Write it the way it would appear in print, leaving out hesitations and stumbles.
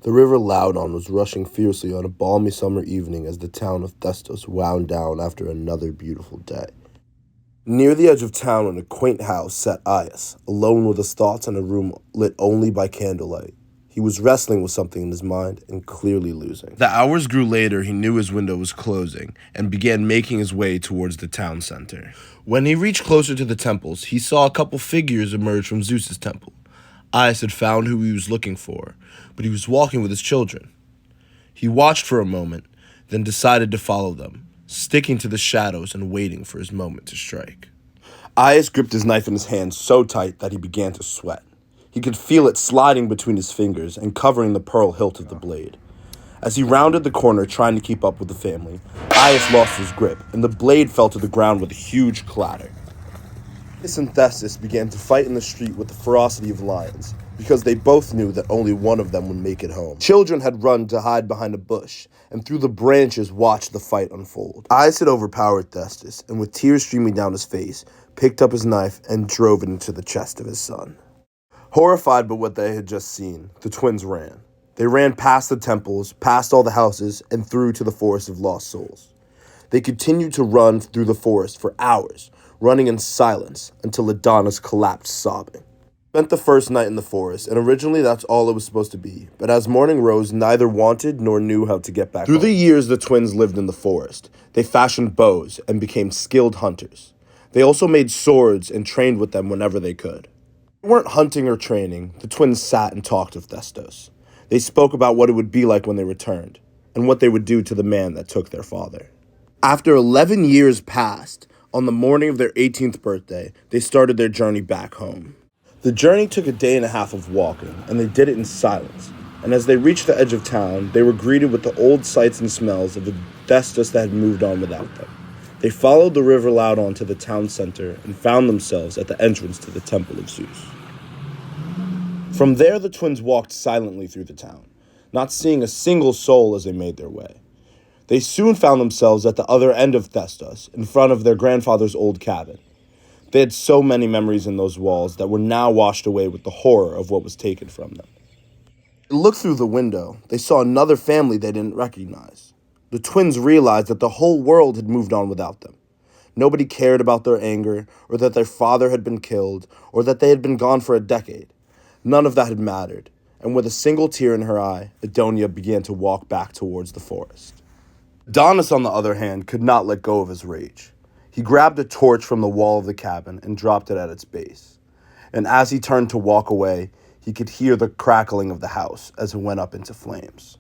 The river Loudon was rushing fiercely on a balmy summer evening as the town of Thestos wound down after another beautiful day. Near the edge of town in a quaint house sat Aias, alone with his thoughts in a room lit only by candlelight. He was wrestling with something in his mind and clearly losing. The hours grew later. He knew his window was closing and began making his way towards the town center. When he reached closer to the temples, he saw a couple figures emerge from Zeus's temple. Aias had found who he was looking for, but he was walking with his children. He watched for a moment, then decided to follow them, sticking to the shadows and waiting for his moment to strike. Aias gripped his knife in his hand so tight that he began to sweat. He could feel it sliding between his fingers and covering the pearl hilt of the blade. As he rounded the corner trying to keep up with the family, Aias lost his grip, and the blade fell to the ground with a huge clatter. Twins and Thestos began to fight in the street with the ferocity of lions, because they both knew that only one of them would make it home. Children had run to hide behind a bush, and through the branches watched the fight unfold. Aias had overpowered Thestos, and with tears streaming down his face, picked up his knife and drove it into the chest of his son. Horrified by what they had just seen, the twins ran. They ran past the temples, past all the houses, and through to the forest of lost souls. They continued to run through the forest for hours, running in silence until Adonis collapsed sobbing. They spent the first night in the forest, and originally that's all it was supposed to be, but as morning rose, neither wanted nor knew how to get back home. Through the years the twins lived in the forest, they fashioned bows and became skilled hunters. They also made swords and trained with them whenever they could. They weren't hunting or training. The twins sat and talked of Thestos. They spoke about what it would be like when they returned, and what they would do to the man that took their father. After 11 years passed, on the morning of their 18th birthday, they started their journey back home. The journey took a day and a half of walking, and they did it in silence. And as they reached the edge of town, they were greeted with the old sights and smells of a Thestos that had moved on without them. They followed the river Loudon to the town center and found themselves at the entrance to the temple of Zeus. From there, the twins walked silently through the town, not seeing a single soul as they made their way. They soon found themselves at the other end of Thestos, in front of their grandfather's old cabin. They had so many memories in those walls that were now washed away with the horror of what was taken from them. They looked through the window. They saw another family they didn't recognize. The twins realized that the whole world had moved on without them. Nobody cared about their anger, or that their father had been killed, or that they had been gone for a decade. None of that had mattered, and with a single tear in her eye, Adonia began to walk back towards the forest. Adonis, on the other hand, could not let go of his rage. He grabbed a torch from the wall of the cabin and dropped it at its base. And as he turned to walk away, he could hear the crackling of the house as it went up into flames.